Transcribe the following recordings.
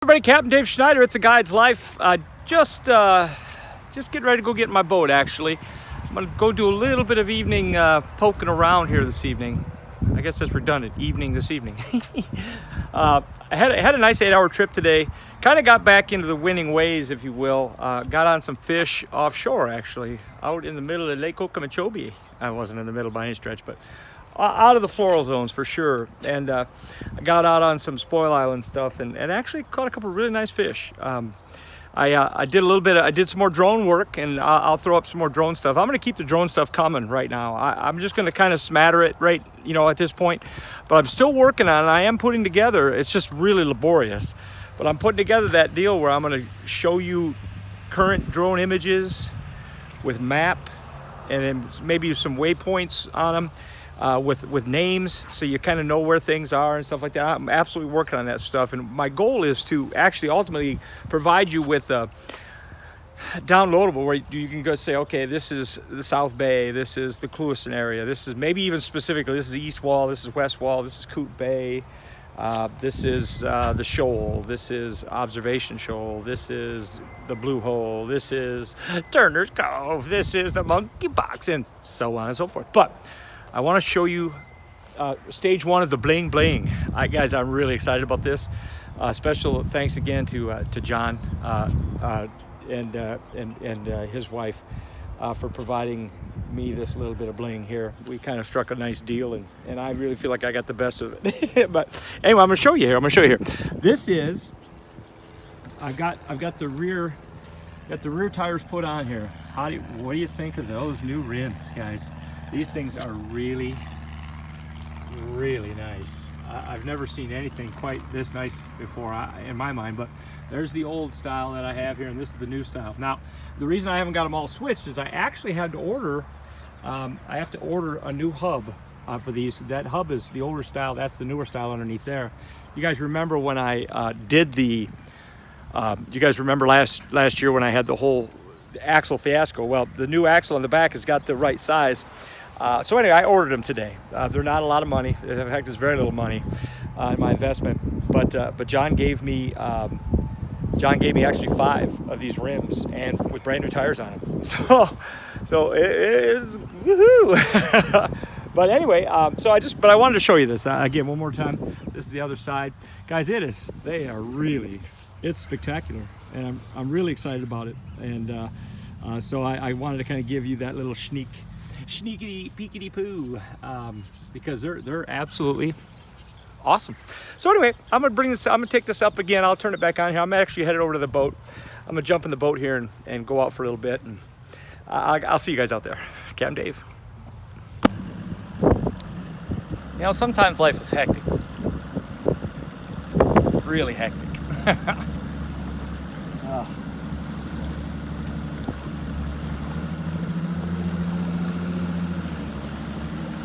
Everybody, Captain Dave Schneider. It's a guide's life. Just getting ready to go get in my boat. Actually, I'm gonna go do a little bit of evening poking around here this evening. I guess that's redundant. Evening this evening. I had a nice 8-hour trip today. Kind of got back into the winning ways, if you will. Got on some fish offshore, actually, out in the middle of Lake Okeechobee. I wasn't in the middle by any stretch, but out of the floral zones for sure. And I got out on some spoil island stuff and actually caught a couple of really nice fish. I did some more drone work, and I'll throw up some more drone stuff. I'm going to keep the drone stuff coming right now. I'm just going to kind of smatter it right, at this point. But I'm still working on it. I am putting together. It's just really laborious. But I'm putting together that deal where I'm going to show you current drone images with map and then maybe some waypoints on them. With names, so you kind of know where things are and stuff like that. I'm absolutely working on that stuff, and my goal is to actually ultimately provide you with a downloadable where you can go say, okay, this is the South Bay, this is the Clewiston area, this is maybe even specifically, this is East Wall, this is West Wall, this is Coot Bay, this is the Shoal, this is Observation Shoal, this is the Blue Hole, this is Turner's Cove, this is the Monkey Box, and so on and so forth. But I want to show you stage one of the bling bling. Guys, I'm really excited about this. Special thanks again to John and his wife for providing me this little bit of bling here. We kind of struck a nice deal, and I really feel like I got the best of it. But anyway, I'm going to show you here. This is I've got the rear tires put on here. What do you think of those new rims, guys? These things are really, really nice. I've never seen anything quite this nice before in my mind, but there's the old style that I have here, and this is the new style. Now, the reason I haven't got them all switched is I actually had to order, a new hub for these. That hub is the older style, that's the newer style underneath there. You guys remember when I did you guys remember last year when I had the whole axle fiasco? Well, the new axle on the back has got the right size. So anyway, I ordered them today. They're not a lot of money. In fact, it's very little money in my investment. But John gave me actually 5 of these rims and with brand new tires on them. So it is woohoo. But anyway, but I wanted to show you this again one more time. This is the other side, guys. It's spectacular, and I'm really excited about it. And so I wanted to kind of give you that little sneakity peekity poo because they're absolutely awesome. So anyway, I'm gonna take this up again. I'll turn it back on here. I'm actually headed over to the boat. I'm gonna jump in the boat here and go out for a little bit, and I'll see you guys out there. Captain Dave. Sometimes life is hectic, really hectic.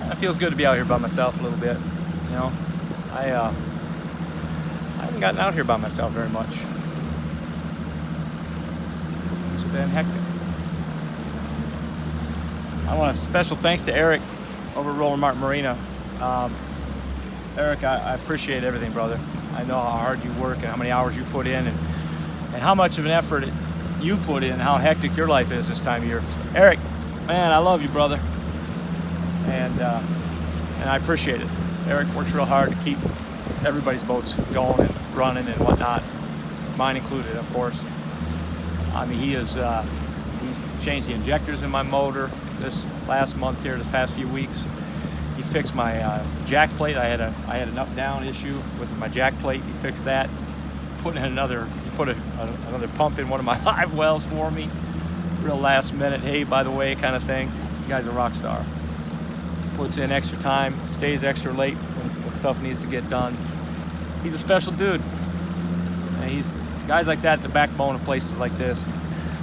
It feels good to be out here by myself a little bit. I haven't gotten out here by myself very much. It's been hectic. I want a special thanks to Eric over at Roland Martin Marina. Eric, I appreciate everything, brother. I know how hard you work and how many hours you put in and how much of an effort you put in, how hectic your life is this time of year. Eric, man, I love you, brother. And I appreciate it. Eric works real hard to keep everybody's boats going and running and whatnot, mine included, of course. I mean, he's changed the injectors in my motor this last month here, this past few weeks. He fixed my jack plate. I had an up-down issue with my jack plate. He fixed that. He put another pump in one of my live wells for me. Real last minute, hey, by the way, kind of thing. The guy's a rock star. Puts in extra time, stays extra late when stuff needs to get done. He's a special dude. And he's guys like that, the backbone of places like this.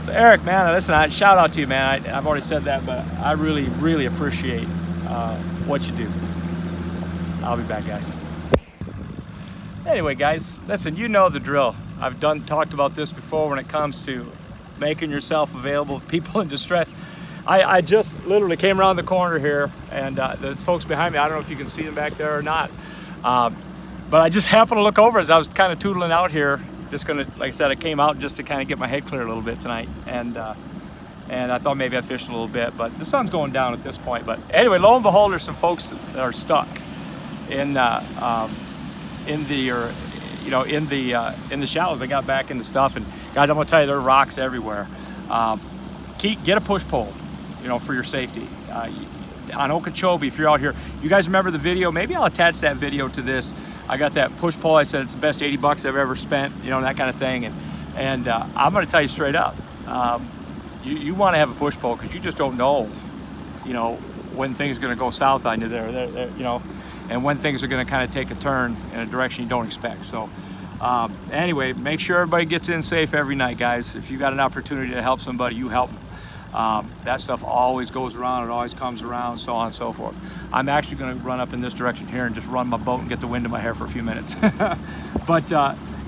So Eric, man, listen, shout out to you, man. I've already said that, but I really, really appreciate what you do. I'll be back, guys. Anyway, guys, listen, you know the drill. I've talked about this before when it comes to making yourself available to people in distress. I just literally came around the corner here, and there's folks behind me. I don't know if you can see them back there or not. But I just happened to look over as I was kind of tootling out here just gonna, like I said, I came out just to kind of get my head clear a little bit tonight, and I thought maybe I'd fish a little bit, but the sun's going down at this point. But anyway, lo and behold, there's some folks that are stuck in the shallows. They got back into stuff, and guys, I'm gonna tell you, there are rocks everywhere. Get a push pole, for your safety. On Okeechobee, if you're out here, you guys remember the video? Maybe I'll attach that video to this. I got that push pole. I said it's the best 80 bucks I've ever spent, that kind of thing. And I'm going to tell you straight up, you want to have a push pole because you just don't know, when things are going to go south on you there, and when things are going to kind of take a turn in a direction you don't expect. So anyway, make sure everybody gets in safe every night, guys. If you got an opportunity to help somebody, you help them. That stuff always goes around, it always comes around, so on and so forth. I'm actually going to run up in this direction here and just run my boat and get the wind in my hair for a few minutes. But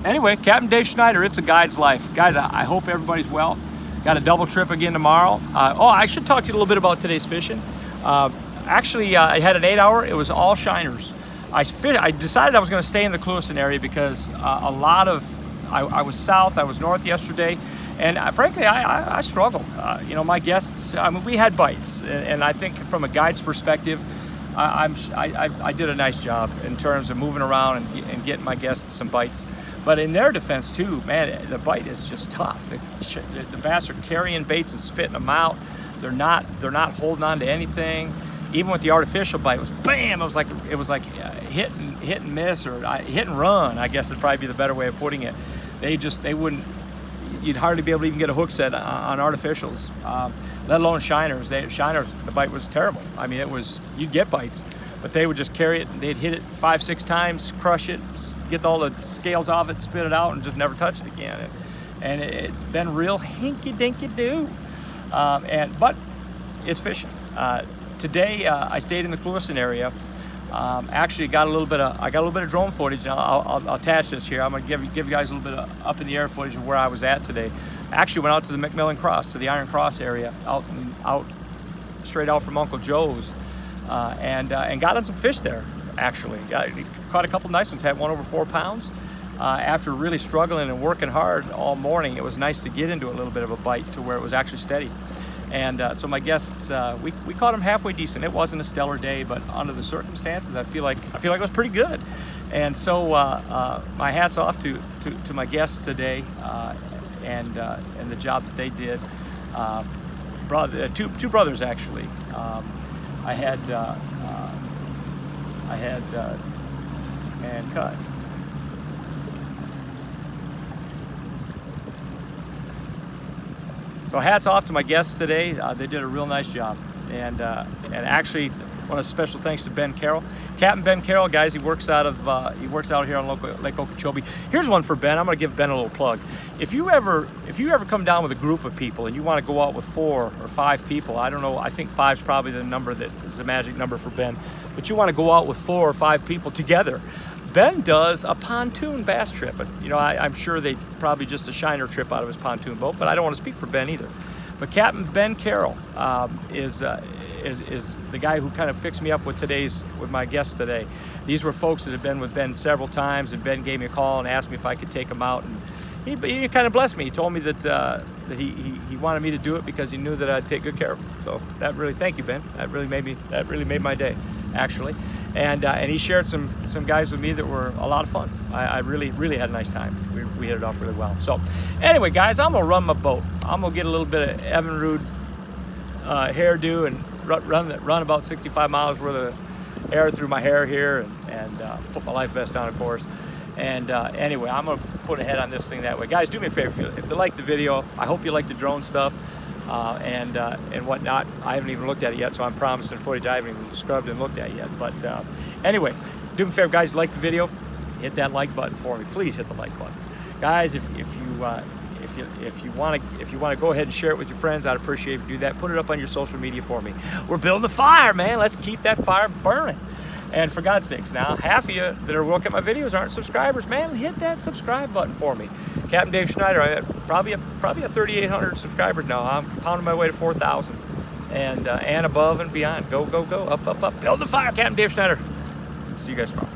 anyway, Captain Dave Schneider, it's a guide's life. Guys, I hope everybody's well. Got a double trip again tomorrow. I should talk to you a little bit about today's fishing. Actually, I had an 8-hour, it was all shiners. I decided I was going to stay in the Clewiston area because I was south, I was north yesterday. And frankly, I struggled. My guests, we had bites. And I think from a guide's perspective, I did a nice job in terms of moving around and getting my guests some bites. But in their defense too, man, the bite is just tough. The bass are carrying baits and spitting them out. They're not holding on to anything. Even with the artificial bite, it was bam! It was like hit and miss, or hit and run, I guess would probably be the better way of putting it. They wouldn't. You'd hardly be able to even get a hook set on artificials, let alone shiners. The bite was terrible. I mean, you'd get bites, but they would just carry it. They'd hit it 5-6 times, crush it, get all the scales off it, spit it out, and just never touch it again. And it's been real hinky-dinky-doo. But it's fishing. Today, I stayed in the Clewiston area. Actually, I got a little bit of drone footage, and I'll attach this here. I'm going to give you guys a little bit of up in the air footage of where I was at today. Actually, went out to the McMIllian Cross, to the Iron Cross area, straight out from Uncle Joe's, and got on some fish there. Actually, caught a couple nice ones. Had one over 4 pounds. After really struggling and working hard all morning, it was nice to get into a little bit of a bite to where it was actually steady. And so my guests, we caught them halfway decent. It wasn't a stellar day, but under the circumstances, I feel like it was pretty good. And so my hat's off to my guests today, and the job that they did. Two brothers actually. I had and cut. So hats off to my guests today. They did a real nice job. And actually, one of the special thanks to Ben Carroll. Captain Ben Carroll, guys, he works out here on Lake Okeechobee. Here's one for Ben. I'm gonna give Ben a little plug. If you ever come down with a group of people and you want to go out with 4 or 5 people, I don't know, I think 5's probably the number that is the magic number for Ben, but you want to go out with 4 or 5 people together, Ben does a pontoon bass trip. I'm sure they probably just a shiner trip out of his pontoon boat, but I don't want to speak for Ben either. But Captain Ben Carroll is the guy who kind of fixed me up with my guests today. These were folks that had been with Ben several times, and Ben gave me a call and asked me if I could take them out. And he kind of blessed me. He told me that he wanted me to do it because he knew that I'd take good care of him. So thank you, Ben. That really made my day, actually. And he shared some guys with me that were a lot of fun. I really had a nice time. We hit it off really well. So anyway, guys, I'm gonna run my boat. I'm gonna get a little bit of Evan Rude hairdo and run about 65 miles worth of air through my hair here, and put my life vest on, of course. And anyway, I'm gonna put a head on this thing that way. Guys, do me a favor, if you like the video, I hope you like the drone stuff. And whatnot. I haven't even looked at it yet, so I'm promising footage I haven't even scrubbed and looked at yet. But anyway, do me a favor, guys. Like the video, hit that like button for me. Please hit the like button, guys. If you want to go ahead and share it with your friends, I'd appreciate if you do that. Put it up on your social media for me. We're building a fire, man. Let's keep that fire burning. And for God's sakes, now half of you that are looking at my videos aren't subscribers, man. Hit that subscribe button for me. Captain Dave Schneider, I probably a 3,800 subscribers now. I'm pounding my way to 4,000, and above and beyond. Go, up. Build the fire, Captain Dave Schneider. See you guys tomorrow.